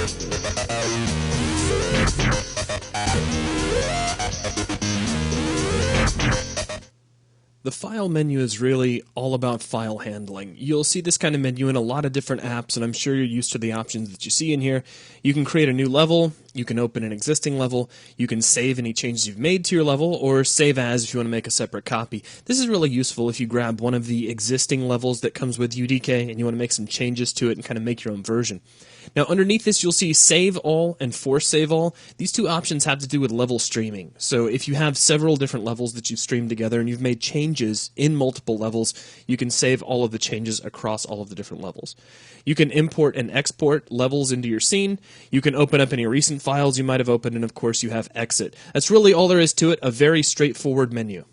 The file menu is really all about file handling. You'll see this kind of menu in a lot of different apps, and I'm sure you're used to the options that you see in here. You can create a new level, you can open an existing level, you can save any changes you've made to your level, or save as if you want to make a separate copy. This is really useful if you grab one of the existing levels that comes with UDK and you want to make some changes to it and kind of make your own version. Now underneath this you'll see Save All and Force Save All. These two options have to do with level streaming. So if you have several different levels that you've streamed together and you've made changes in multiple levels, you can save all of the changes across all of the different levels. You can import and export levels into your scene. You can open up any recent files you might have opened, and of course you have Exit. That's really all there is to it, a very straightforward menu.